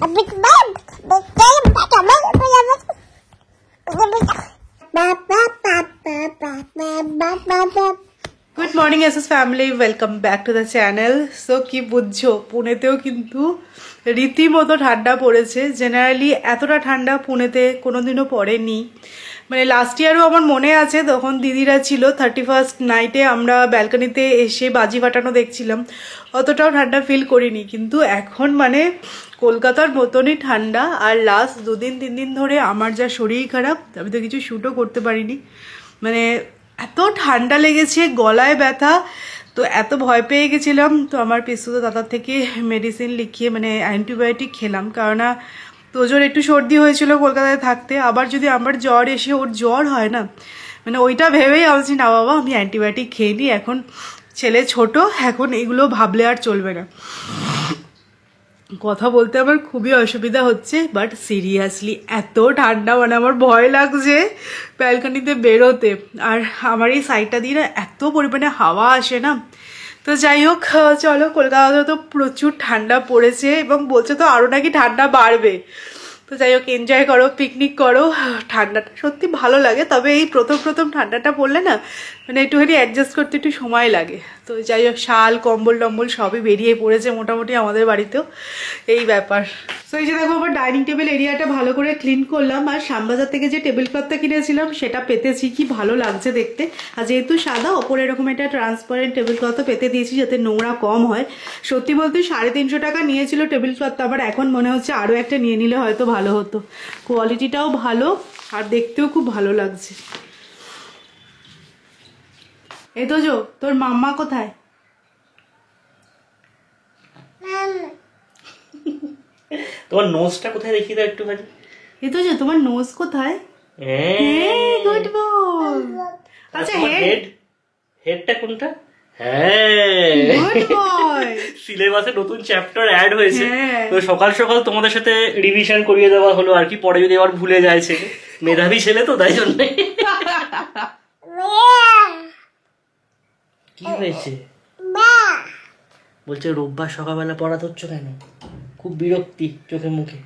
Good morning SS family, welcome back to the channel. So কি বুঝছো, পুনেতেও কিন্তু রীতিমতো ঠান্ডা পড়েছে। জেনারেলি এতটা ঠান্ডা পুনেতে কোনোদিনও পড়েনি। মানে লাস্ট ইয়ারও আমার মনে আছে, তখন দিদিরা ছিল 31st নাইটে আমরা ব্যালকনিতে এসে বাজি ফাটানো দেখছিলাম, অতটাও ঠান্ডা ফিল করিনি। কিন্তু এখন মানে কলকাতার মতনই ঠান্ডা। আর লাস্ট 2-3 দিন ধরে আমার যা শরীর খারাপ, আমি তো কিছু শ্যুটও করতে পারিনি। মানে এত ঠান্ডা লেগেছে, গলায় ব্যথা, তো এত ভয় পেয়ে গেছিলাম। তো আমার পিসুতো দাদার থেকে মেডিসিন লিখিয়ে মানে অ্যান্টিবায়োটিক খেলাম, কারণ তোজোর একটু সর্দি হয়েছিল কলকাতায় থাকতে। আবার যদি আমার জ্বর এসে ওর জ্বর হয় না, মানে ওইটা ভেবেই ভাবছি না বাবা আমি অ্যান্টিবায়োটিক খেয়ে নিই, এখন ছেলে ছোট, এখন এগুলো ভাবলে আর চলবে না। কথা বলতে আমার খুবই অসুবিধা হচ্ছে, বাট সিরিয়াসলি এত ঠান্ডা, মানে আমার ভয় লাগছে ব্যালকনিতে বেরোতে। আর আমার এই সাইডটা দিয়ে না এত পরিমাণে হাওয়া আসে না। তো যাই হোক, চলো, কলকাতাতে তো প্রচুর ঠান্ডা পড়েছে এবং বলছে তো আরও নাকি ঠান্ডা বাড়বে। তো যাই হোক, এনজয় করো, পিকনিক করো। ঠান্ডাটা সত্যি ভালো লাগে, তবে এই প্রথম ঠান্ডাটা পড়লে না মানে একটুখানি অ্যাডজাস্ট করতে একটু সময় লাগে। তো যাই হোক, শাল কম্বল টম্বল সবই বেরিয়ে পড়েছে মোটামুটি আমাদের বাড়িতেও, এই ব্যাপার। তো এই যে দেখো, আমার ডাইনিং টেবিল এরিয়াটা ভালো করে ক্লিন করলাম। আর শ্যামবাজার থেকে যে টেবিল ক্লথটা কিনেছিলাম সেটা পেতেছি, কি ভালো লাগছে দেখতে। আর যেহেতু সাদা, ওপরে এরকম একটা ট্রান্সপারেন্ট টেবিল ক্লথও পেতে দিয়েছি যাতে নোংরা কম হয়। সত্যি বলতে 350 টাকা নিয়েছিল টেবিল ক্লথটা, আবার এখন মনে হচ্ছে আরও একটা নিয়ে নিলে হয়তো ভালো হতো। কোয়ালিটিটাও ভালো আর দেখতেও খুব ভালো লাগছে। এই তো জো, তোর মাম্মা কোথায়? তোমার নোজটা কোথায় দেখিয়ে দাও একটুখানি। এই তো যে, তোমার নোজ কোথায়? Good boy. আচ্ছা, হেডটা কোনটা? হ্যাঁ, গুড বয়। সিলেবাসে নতুন চ্যাপ্টার অ্যাড হয়েছে, তো সকাল সকাল তোমাদের সাথে রিভিশন করিয়ে দেওয়া হলো আর কি, পরে যদি আবার ভুলে যায় ছেলে, মেধাবী ছেলে তো, তাই জন্য। কি হয়েছে? বলছে রোববার সকালবেলা পড়াতে হচ্ছে কেন? খুব বিরক্তি চোখে মুখে।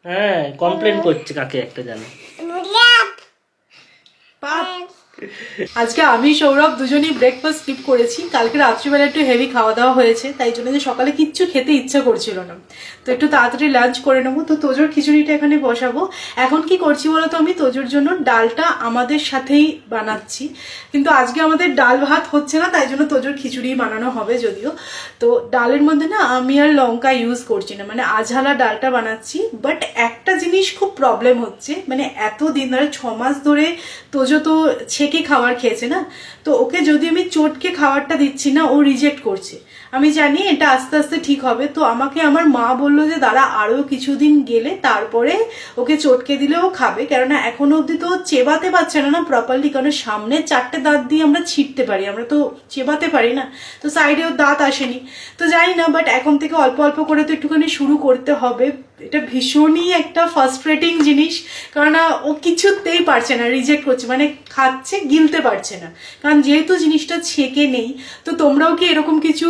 হ্যাঁ, কমপ্লেন করছে কাকে একটা জানো। আজকে আমি সৌরভ দুজনেই ব্রেকফাস্ট স্কিপ করেছি। কালকে রাত্রিবেলা একটু হেভি খাওয়া দাওয়া হয়েছে, তাই জন্য যে সকালে কিচ্ছু খেতে ইচ্ছা করছিল না, তো একটু তাড়াতাড়ি লাঞ্চ করে নেবো। তো তোজোর খিচুড়িটা এখানে বসাবো। এখন কি করছি বলতো, আমি তোজোর জন্য ডালটা আমাদের সাথেই বানাচ্ছি, কিন্তু আজকে আমাদের ডাল ভাত হচ্ছে না, তাই জন্য তোজোর খিচুড়ি বানানো হবে যদিও। তো ডালের মধ্যে না আমি আর লঙ্কা ইউজ করছি না, মানে আঝালা ডালটা বানাচ্ছি। বাট একটা জিনিস খুব প্রবলেম হচ্ছে, মানে এতদিন ধরে 6 মাস ধরে তোজো তো ছেঁকে খাবার খেয়েছে না, তো ওকে যদি আমি চটকে খাবারটা দিচ্ছি না, ও রিজেক্ট করছে। আমি জানি এটা আস্তে আস্তে ঠিক হবে, তো আমাকে আমার মা বললো যে দাঁড়া আরো কিছুদিন গেলে তারপরে ওকে চটকে দিলে ও খাবে, কেননা এখনো অব্দি তো চেবাতে পারছে না প্রপারলি, কারণ সামনে 4টে দাঁত দিয়ে আমরা ছিটতে পারি, আমরা তো চেবাতে পারি না, তো সাইডে ওর দাঁত আসেনি। তো জানি না, বাট এখন থেকে অল্প অল্প করে তো একটুখানি শুরু করতে হবে। এটা ভীষণই একটা ফার্স্ট্রেটিং জিনিস, কারণ ও কিছুতেই পারছে না, রিজেক্ট করছে, মানে খাচ্ছে গিলতে পারছে না, কারণ যেহেতু জিনিসটা ছেঁকে নেই। তো তোমরাও কি এরকম কিছু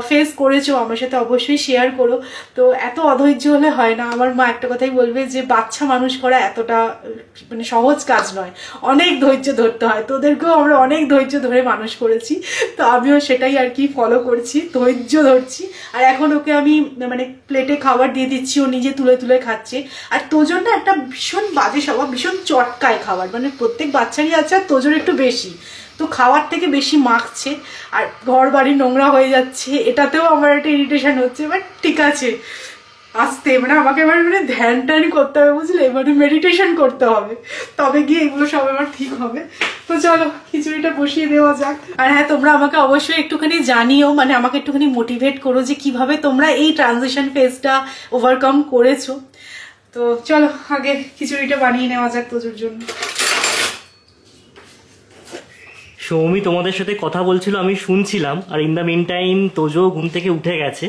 ফেস করেছো? আমার সাথে অবশ্যই শেয়ার করো। তো এত অধৈর্য হলে হয় না। আমার মা একটা কথাই বলবে যে বাচ্চা মানুষ করা এতটা মানে সহজ কাজ নয়, অনেক ধৈর্য ধরতে হয়। তোদেরকেও আমরা অনেক ধৈর্য ধরে মানুষ করেছি, তো আমিও সেটাই আর কি ফলো করছি, ধৈর্য ধরছি। আর এখন ওকে আমি মানে প্লেটে খাবার দিয়ে দিচ্ছি, ও নিজে তুলে তুলে খাচ্ছে। আর তোজোর না একটা ভীষণ বাজে স্বভাব, ভীষণ চটকায় খাবার, মানে প্রত্যেক বাচ্চারই আছে, আর তোজোর একটু বেশি, তো খাওয়ার থেকে বেশি মাখছে আর ঘর বাড়ি নোংরা হয়ে যাচ্ছে, এটাতেও আমার একটা ইরিটেশন হচ্ছে। বাট ঠিক আছে, আস্তে মানে আমাকে এবার মানে ধ্যান ট্যান করতে হবে, বুঝলে, মানে মেডিটেশন করতে হবে, তবে গিয়ে এগুলো সব আমার ঠিক হবে। তো চলো খিচুড়িটা বসিয়ে দেওয়া যাক। আর হ্যাঁ, তোমরা আমাকে অবশ্যই একটুখানি জানিও, মানে আমাকে একটুখানি মোটিভেট করো যে কিভাবে তোমরা এই ট্রানজিশন ফেজটা ওভারকাম করেছো। তো চলো আগে খিচুড়িটা বানিয়ে নেওয়া যাক তোজোর জন্য। সৌমি তোমাদের সাথে কথা বলছিল, আমি শুনছিলাম, আর in the mean time Tojo ঘুম থেকে উঠে গেছে।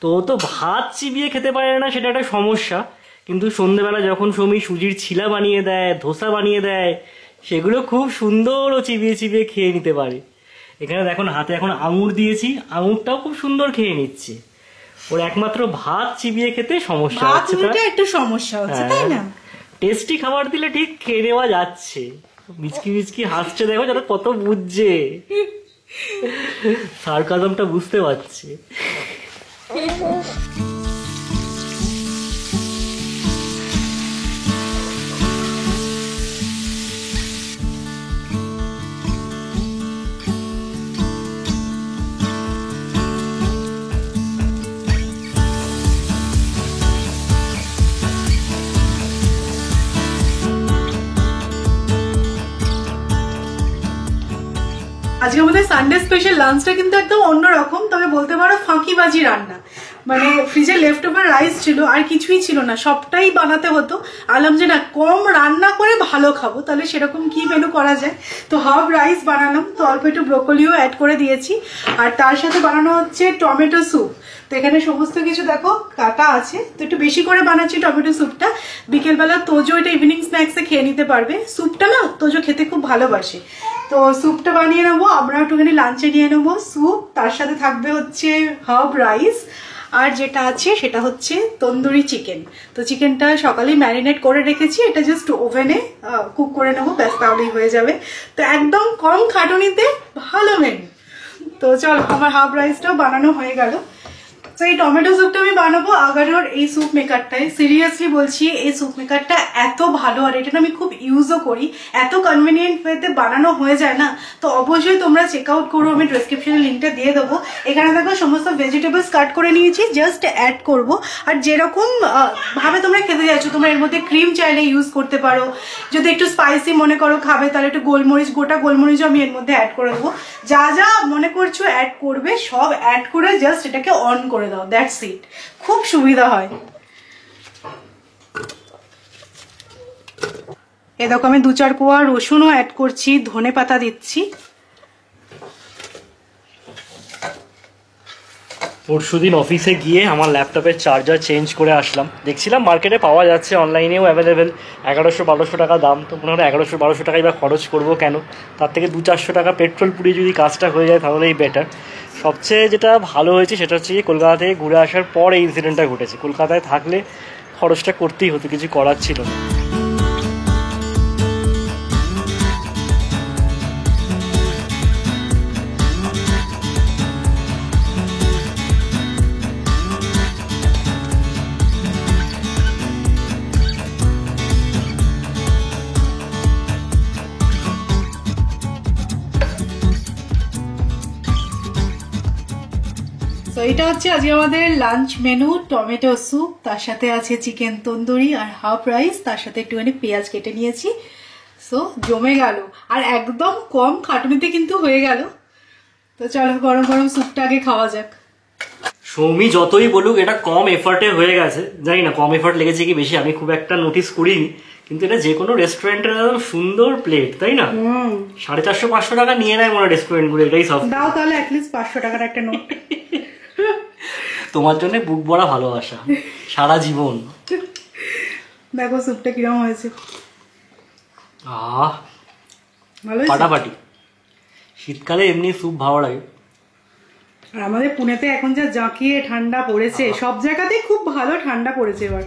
তো ও তো ভাত চিবিয়ে খেতে পারে না, সেটা একটা সমস্যা, কিন্তু সন্ধ্যেবেলা যখন সৌমি সুজির ছিলা বানিয়ে দেয়, ধোসা বানিয়ে দেয়, সেগুলো খুব সুন্দর ও চিবিয়ে চিবিয়ে খেয়ে নিতে পারে। এখানে দেখুন হাতে এখন আঙুর দিয়েছি, আঙুরটাও খুব সুন্দর খেয়ে নিচ্ছে। ওর একমাত্র ভাত চিবিয়ে খেতে সমস্যা হচ্ছে, একটু সমস্যা হচ্ছে, তাই না? টেস্টি খাবার দিলে ঠিক খেয়ে নেওয়া যাচ্ছে। মিচকি মিচকি হাসছে, দেখো যারা কত বুঝছে, সার্কাজমটা বুঝতে পারছে। আজকে আমাদের সানডে স্পেশাল লাঞ্চটা কিন্তু একদম অন্যরকম, তবে বলতে পারো ফাঁকিবাজি রান্না। মানে ফ্রিজে লেফট ওভার রাইস ছিল, আর কিছুই ছিল না, সবটাই বানাতে হতো। আলাম যে না, কম রান্না করে ভালো খাবো, তাহলে সেরকম কি মেনু করা যায়। তো হাফ রাইস বানালাম, তো অল্প একটু ব্রোকলিও অ্যাড করে দিয়েছি, আর তার সাথে বানানো হচ্ছে টমেটো স্যুপ। তো এখানে সমস্ত কিছু দেখো কাটা আছে, তো একটু বেশি করে বানাচ্ছি টমেটো স্যুপটা। বিকেলবেলা তোজো এটা ইভিনিং স্ন্যাক্সে খেয়ে নিতে পারবে। স্যুপটা না তোজো খেতে খুব ভালোবাসে, তো স্যুপটা বানিয়ে নেবো। আমরা একটুখানি লাঞ্চে নিয়ে নেবো স্যুপ, তার সাথে থাকবে হচ্ছে হার্ব রাইস, আর যেটা আছে সেটা হচ্ছে তন্দুরি চিকেন। তো চিকেনটা সকালেই ম্যারিনেট করে রেখেছি, এটা জাস্ট ওভেনে কুক করে নেবো, ব্যাস তাহলেই হয়ে যাবে। তো একদম কম খাটুনিতে ভালো মেনু। তো চলো, আমার হাফ রাইসটাও বানানো হয়ে গেল। তো এই টমেটো স্যুপটা আমি বানাবো আগারোর এই স্যুপ মেকারটায়। সিরিয়াসলি বলছি, এই স্যুপ মেকারটা এত ভালো, আর এটা আমি খুব ইউজও করি, এত কনভিনিয়েন্ট ওয়েতে বানানো হয়ে যায় না। তো অবশ্যই তোমরা চেক আউট করো, আমি ডেসক্রিপশনে লিঙ্কটা দিয়ে দেবো। এখানে দেখো সমস্ত ভেজিটেবলস কাট করে নিয়েছি, জাস্ট অ্যাড করব। আর যেরকম ভাবে তোমরা খেতে যাচ্ছ, তোমরা এর মধ্যে ক্রিম চাইলে ইউজ করতে পারো। যদি একটু স্পাইসি মনে করো খাবে, তাহলে একটু গোলমরিচ, গোটা গোলমরিচও আমি এর মধ্যে অ্যাড করে দেবো। যা যা মনে করছো অ্যাড করবে, সব অ্যাড করে জাস্ট এটাকে অন করে দাও, দ্যাটস ইট। খুব সুবিধা হয়। এ দেখো আমি 2-4 কোয়া রসুনও অ্যাড করছি, ধনে পাতা দিচ্ছি। পরশুদিন অফিসে গিয়ে আমার ল্যাপটপের চার্জার চেঞ্জ করে আসলাম। দেখছিলাম মার্কেটে পাওয়া যাচ্ছে, অনলাইনেও অ্যাভেলেবেল, 1100-1200 টাকা দাম। তো মনে হলো 1100-1200 টাকাই বা খরচ করবো কেন, তার থেকে 200-400 টাকা পেট্রোল পুড়িয়ে যদি কাজটা হয়ে যায় তাহলেই বেটার। সবচেয়ে যেটা ভালো হয়েছে সেটা হচ্ছে কলকাতা থেকে ঘুরে আসার পর এই ইনসিডেন্টটা ঘটেছে। কলকাতায় থাকলে খরচটা করতেই হতো, কিছু করার ছিল না। তো এটা হচ্ছে আজকে আমাদের লাঞ্চ মেনু, টমেটো স্যুপ, তার সাথে আছে চিকেন তন্দুরি আর হাফ রাইস, তার সাথে একটুখানি পেঁয়াজ কেটে নিয়েছি। সো জমে গেল, আর একদম কম খাটুনিতে কিন্তু হয়ে গেল। তো চলো গরম গরম স্যুপটা আগে খাওয়া যাক। সৌমি যতই বলুক এটা কম এফার্টে হয়ে গেছে, জানি না কম এফার্ট লেগেছে কি বেশি, আমি খুব একটা নোটিস করিনি। কিন্তু এটা যে কোনো রেস্টুরেন্টের একদম সুন্দর প্লেট, তাই না? 450-500 টাকা নিয়ে নেয় মনে রেস্টুরেন্ট গুলো, এটাই সব। দাও তাহলে অ্যাটলিস্ট 500 টাকার একটা নোট। তোমার জন্য বুক ভরা ভালোবাসা সারা জীবন। দেখো স্যুপটা কিরকম হয়েছে। ভালো ফাটাফাটি। শীতকালে এমনি স্যুপ ভালো লাগে। আর আমাদের পুনেতে এখন যা জাঁকিয়ে ঠান্ডা পড়েছে, সব জায়গাতেই খুব ভালো ঠান্ডা পড়েছে এবার,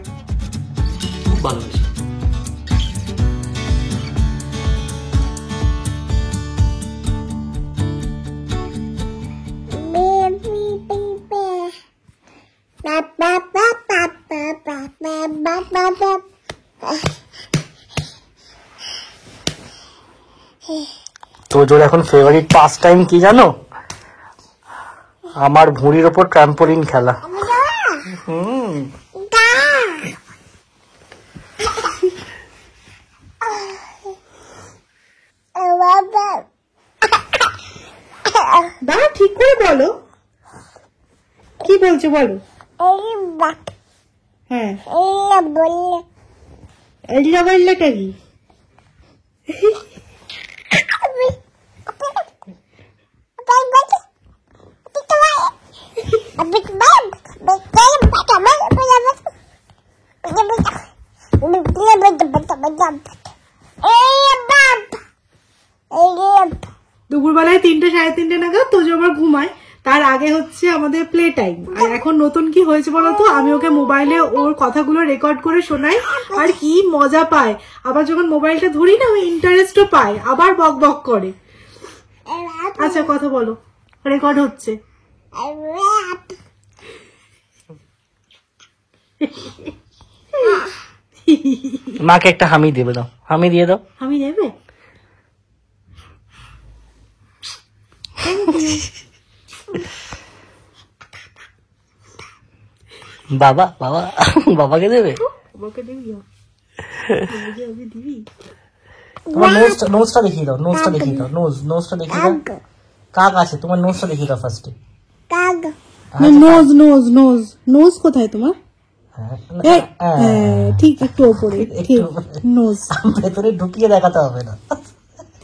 খুব ভালো হয়েছে। তোজোর এখন ফেভারিট পাস টাইম কি জানো? আমার ভুঁড়ির ওপর ট্রাম্পোলিন খেলা। দাঁড়া, ঠিক করে বলো, কি বলছো বলো। হ্যাঁ, এল্লা বল্লাটা কি? দুপুরবেলায় 3টে 3:30 নাগাদ তোজো আবার ঘুমায়, তার আগে হচ্ছে আমাদের প্লে টাইম। আর এখন নতুন কি হয়েছে বলতো, আমি ওকে মোবাইলে ওর কথাগুলো রেকর্ড করে শোনাই, আর কি মজা পায়। আবার যখন মোবাইলটা ধরি না, ওই ইন্টারেস্টও পায়, আবার বক বক করে। আচ্ছা কথা বলো, রেকর্ড হচ্ছে। মাকে একটা হামি দেবে দাও, হামি দিয়ে দাও। আমি নেবে বাবা বাবা বাবাকে দেবে, বাবাকে দিবি, আমি দিবি। তোমার নোজটা দেখিয়ে দাও, নোজটা দেখিয়ে দাও, নোজটা দেখিয়ে দাও। কাক আছে, তোমার নোজটা দেখিয়ে দাও ফার্স্টে। নোজ নোজ নোজ নোজ কোথায় তোমার? ঠিক একটু ওপরে, ঠিক নোজ। ভেতরে ঢুকিয়ে দেখাতে হবে না।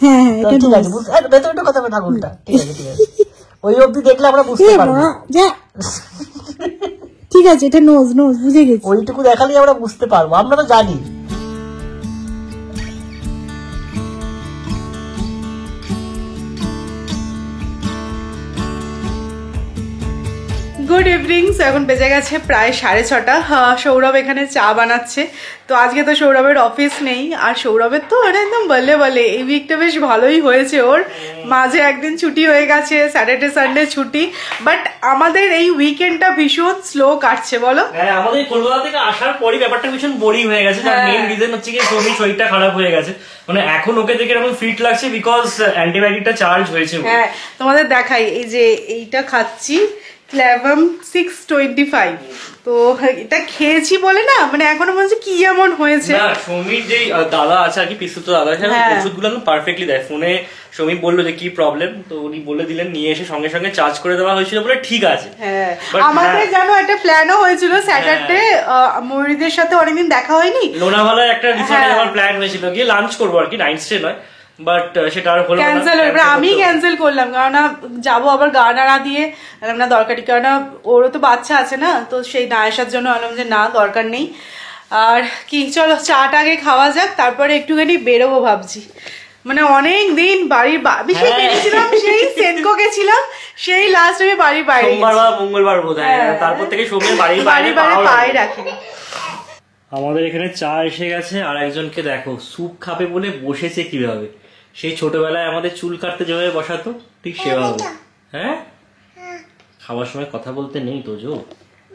হ্যাঁ ঠিক আছে, ভেতরে ঢুকাতে হবে ঠাকুরটা। ঠিক আছে ঠিক আছে, ওই অবধি দেখলে আমরা বুঝতে পারবো। ঠিক আছে, এটা নোজ নোজ, বুঝে গেছি। ওইটুকু দেখালেই আমরা বুঝতে পারবো, আমরা তো জানি। Good evening. এখন বেজে গেছে প্রায় 6:30। সৌরভ এখানে চা বানাচ্ছে। তো আজকে তো সৌরভের অফিস নেই, আর সৌরভের তো একদম বলে বলে এই উইকটা বেশ ভালোই হয়েছে। ওর মাঝে একদিন ছুটি হয়ে গেছে, স্যাটারডে সানডে ছুটি, বাট আমাদের এই উইকেন্ডটা ভীষণ স্লো কাটছে বলো। হ্যাঁ, আমাদের কলকাতা থেকে আসার পরই ব্যাপারটা ভীষণ বোরিং হয়ে গেছে। তার মেইন রিজন হচ্ছে কি সৌমির শরীরটা খারাপ হয়ে গেছে। মানে এখন ওকে দেখে এরকম ফিট লাগছে বিকজ অ্যান্টিবায়োটিকটা চার্জ হয়েছে। হ্যাঁ, তোমাদের দেখাই, এই যে এইটা খাচ্ছি ক্ল্যাভাম 625। তো এটা খেয়েছি বলে না, মানে এখনো মনে হচ্ছে কি এমন হয়েছে। না, সমীর যে দাদা আছে আর কি, পিসুত দাদা, ওষুধগুলো পারফেক্টলি দেয়। ফোনে সমীর বললো যে কি প্রবলেম, তো উনি বলে দিলেন, নিয়ে এসে সঙ্গে সঙ্গে চার্জ করে দেওয়া হয়েছিল বলে ঠিক আছে। হ্যাঁ, আমাদের জানো একটা প্ল্যানও হয়েছিল স্যাটারডে, ময়ূরীদের সাথে অনেকদিন দেখা হয়নি, লোনাভালায় একটা রিসর্টে যাওয়ার প্ল্যান হয়েছিল, গিয়ে লাঞ্চ করবো আর কি, নাইট স্টে নয়, বাট সেটা আর হলো না, ক্যান্সেল হয়ে। আমি ক্যান্সেল করলাম, কারণ যাবো আবার গা নাড়া দিয়ে না দরকারি, কারণ ওরও তো বাচ্চা আছে না, তো সেই না আসার জন্য বললাম যে না দরকার নেই। আর কি, চলো চাটা আগে খাওয়া যাক, তারপরে একটুখানি বেরোবো ভাবছি। মানে অনেক দিন বাড়ির আমি সেই বেরিয়েছিলাম, সেই সেনকো গেছিলাম, সেই লাস্ট আমি বাড়ির বাইরে, সোমবার বা মঙ্গলবার বোধহয়, তারপর থেকে সোমবার বাড়ির বাইরে পায়ে রাখিনি। আমাদের এখানে চা এসে গেছে, আর একজনকে দেখো স্যুপ খাবে বলে বসেছে কিভাবে, সেই ছোটবেলায় আমাদের চুল কাটতে যেভাবে বসাতো ঠিক সেভাবে। হ্যাঁ, খাওয়ার সময় কথা বলতে নেই তো জো,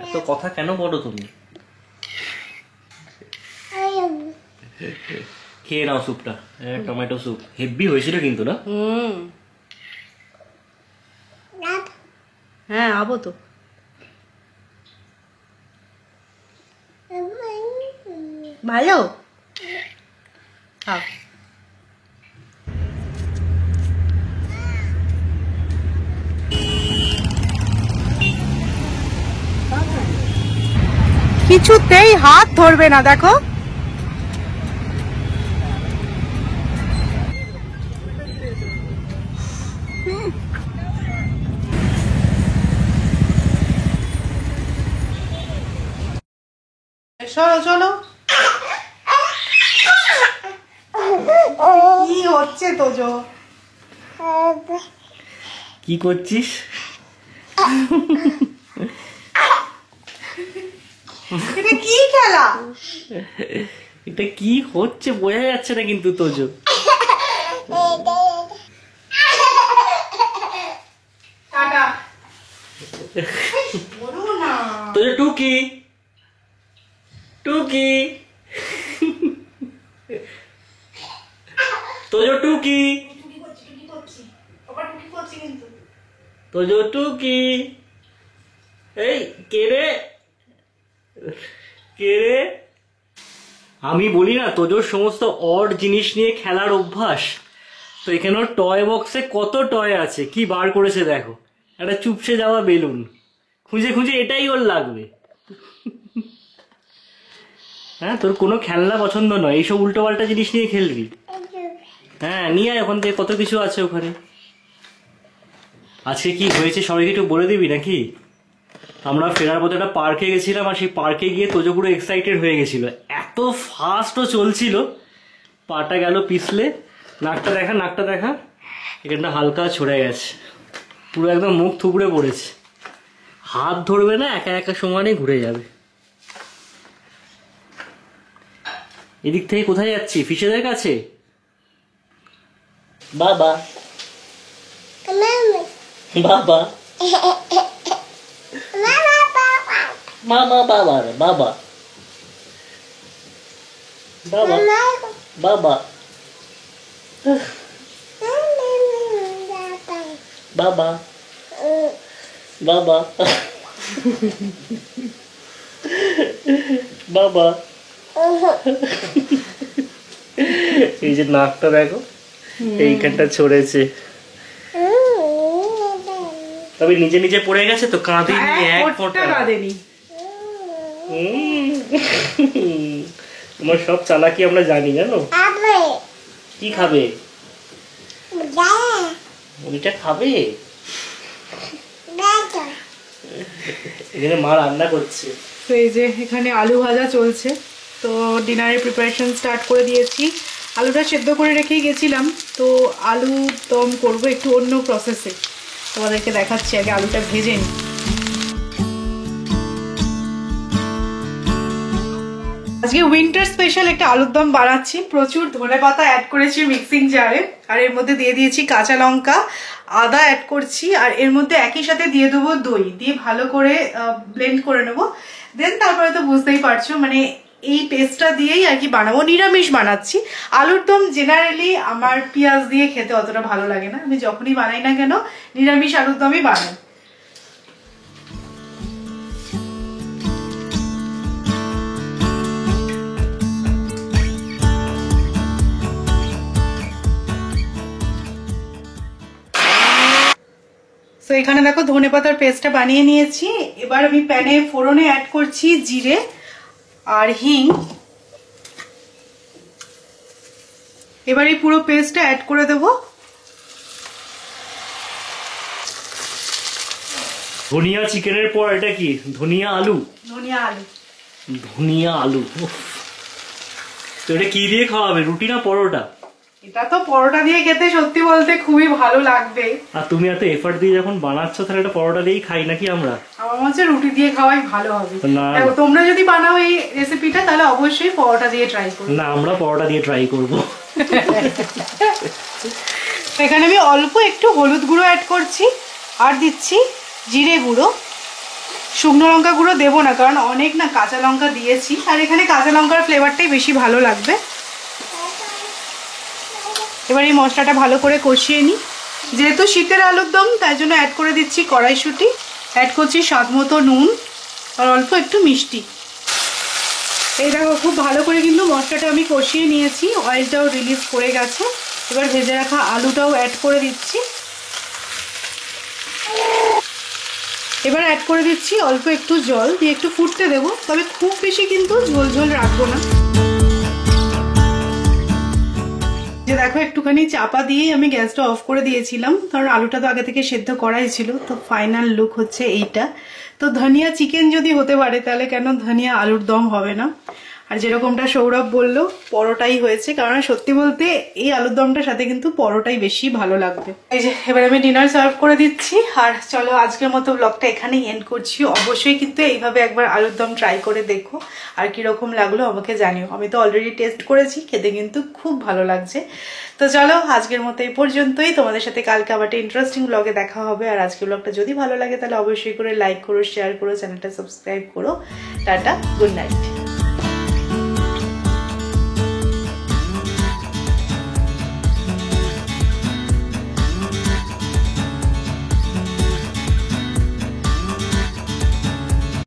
এত কথা কেন বলো তুমি? খেয়ে নাও স্যুপটা, টমেটো স্যুপ হেভি হয়েছিল কিন্তু না? হ্যাঁ আবো তো। ভালো কিছুতেই হাত ধরবে না, দেখো চলো চলো। কি হচ্ছে তোজো? কি করছিস? এটা কি খেলা? এটা কি হচ্ছে বোঝা যাচ্ছে না কিন্তু তোজো। তোজো টুকি টুকি তোজো টুকি তোজো টুকি। এই কে রে কে রে? আমি বলি না তোজোর সমস্ত অড জিনিস নিয়ে খেলার অভ্যাস। তো এখানে টয় বক্সে কত টয় আছে, কি বার করেছে দেখো, একটা চুপসে যাওয়া বেলুন, খুঁজে খুঁজে এটাই ওর লাগবে। হ্যাঁ, তোর কোনো খেলনা পছন্দ নয়, এইসব উল্টো পাল্টা জিনিস নিয়ে খেলবি। হ্যাঁ, নিয়ে আয় ওখান থেকে, কত কিছু আছে ওখানে। আজকে কি হয়েছে সবাইকে একটু বলে দিবি নাকি? আমরা ফেরার পথে একটা পার্কে গেছিলাম, আর সেই পার্কে গিয়ে তোজো পুরো এক্সাইটেড হয়ে গেছিল, এত ফাস্টও চলছিল, পাটা গেল পিছলে। নাকটা দেখা, নাকটা দেখা, এখানটা হালকা ছড়ে গেছে, পুরো একদম মুখ থুবড়ে পড়েছে। হাত ধরবে না, একা একা সমানে ঘুরে যাবে। এদিক থেকে কোথায় যাচ্ছি? ফিশেদের কাছে। বাবা বাবা মামা বাবা বাবা বাবা বাবা বাবা বাবা বাবা। এই যে নাকটা দেখো, এইখানটা ছড়েছে, তবে নিজে নিজে পড়ে গেছে তো, কাঁদেনি এক ফোঁটা। কাঁদেনি। তোমার সব চালাকি আমরা জানি, জানো। কি খাবে? ওইটা খাবে। এখানে মা রান্না করছে। তো এই যে এখানে আলু ভাজা চলছে, তো ডিনারের প্রিপারেশন স্টার্ট করে দিয়েছি। আলুটা সেদ্ধ করে রেখেই গেছিলাম, তো আলু দম করবো একটু অন্য প্রসেসে, তোমাদেরকে দেখাচ্ছি। আগে আলুটা ভেজে নিই। আজকে উইন্টার স্পেশাল একটা আলুর দম বানাচ্ছি। প্রচুর ধনেপাতা অ্যাড করেছি মিক্সিং জারে, আর এর মধ্যে দিয়ে দিয়েছি কাঁচা লঙ্কা, আদা অ্যাড করছি, আর এর মধ্যে একই সাথে দিয়ে দেবো দই, দিয়ে ভালো করে ব্লেন্ড করে নেবো। দেন তারপরে তো বুঝতেই পারছো, মানে এই পেস্টটা দিয়েই আর কি বানাবো। নিরামিষ বানাচ্ছি। আলুর দম জেনারেলি আমার পেঁয়াজ দিয়ে খেতে অতটা ভালো লাগে না, আমি যখনই বানাই না কেন নিরামিষ আলুর দমই বানাই। তো এখানে দেখো ধনেপাতার পেস্টটা বানিয়ে নিয়েছি। এবার আমি প্যানে ফোড়নে অ্যাড করছি জিরে আর হিং। এবার এই পুরো পেস্টটা অ্যাড করে দেব। ধনিয়া চিকেনের পর এটা কি? ধনিয়া আলু। ধনিয়া আলু। ধনিয়া আলু। তো এটা কি দিয়ে খাওয়াবে? রুটি না পরোটা? এটা তো পরোটা দিয়ে খেতে সত্যি বলতে খুবই ভালো লাগবে। আর তুমি এত এফর্ট দিয়ে যখন বানাচ্ছ, তাহলে এটা পরোটা দিয়েই খাই নাকি আমরা? আমার মনে হচ্ছে রুটি দিয়ে খাওয়াই ভালো হবে। না, দেখো তোমরা যদি বানাও এই রেসিপিটা, তাহলে অবশ্যই পরোটা দিয়ে ট্রাই করো। না, আমরা পরোটা দিয়ে ট্রাই করব। এখানে আমি অল্প একটু হলুদ গুঁড়ো অ্যাড করছি, আর দিচ্ছি জিরে গুঁড়ো। শুকনো লঙ্কা গুঁড়ো দেবো না, কারণ অনেক না কাঁচা লঙ্কা দিয়েছি, আর এখানে কাঁচা লঙ্কার ফ্লেভারটাই বেশি ভালো লাগবে। এবার এই মশলাটা ভালো করে কষিয়ে নিই। যেহেতু শীতের আলুর দম, তাই জন্য অ্যাড করে দিচ্ছি কড়াইশুঁটি, অ্যাড করছি স্বাদ মতো নুন, আর অল্প একটু মিষ্টি। এই দেখো খুব ভালো করে কিন্তু মশলাটা আমি কষিয়ে নিয়েছি, অয়েলটাও রিলিজ করে গেছে। এবার ভেজে রাখা আলুটাও অ্যাড করে দিচ্ছি। এবার অ্যাড করে দিচ্ছি অল্প একটু জল, দিয়ে একটু ফুটতে দেবো, তবে খুব বেশি কিন্তু ঝোল ঝোল রাখবো না। যে দেখো একটুখানি চাপা দিয়ে আমি গ্যাসটা অফ করে দিয়েছিলাম, কারণ আলুটা তো আগে থেকে সেদ্ধ করাই ছিল। তো ফাইনাল লুক হচ্ছে এইটা। তো ধনিয়া চিকেন যদি হতে পারে, তাহলে কেন ধনিয়া আলুর দম হবে না? আর যেরকমটা সৌরভ বললো, পরোটাই হয়েছে, কারণ সত্যি বলতে এই আলুর দমটার সাথে কিন্তু পরোটাই বেশি ভালো লাগবে। এই যে এবার আমি ডিনার সার্ভ করে দিচ্ছি। আর চলো আজকের মতো ব্লগটা এখানেই এন্ড করছি। অবশ্যই কিন্তু এইভাবে একবার আলুর দম ট্রাই করে দেখো, আর কিরকম লাগলো আমাকে জানিও। আমি তো অলরেডি টেস্ট করেছি, খেতে কিন্তু খুব ভালো লাগছে। তো চলো আজকের মতো এই পর্যন্তই। তোমাদের সাথে কালকে আবার একটা ইন্টারেস্টিং ব্লগে দেখা হবে। আর আজকের ব্লগটা যদি ভালো লাগে, তাহলে অবশ্যই করে লাইক করো, শেয়ার করো, চ্যানেলটা সাবস্ক্রাইব করো। Tata, good night.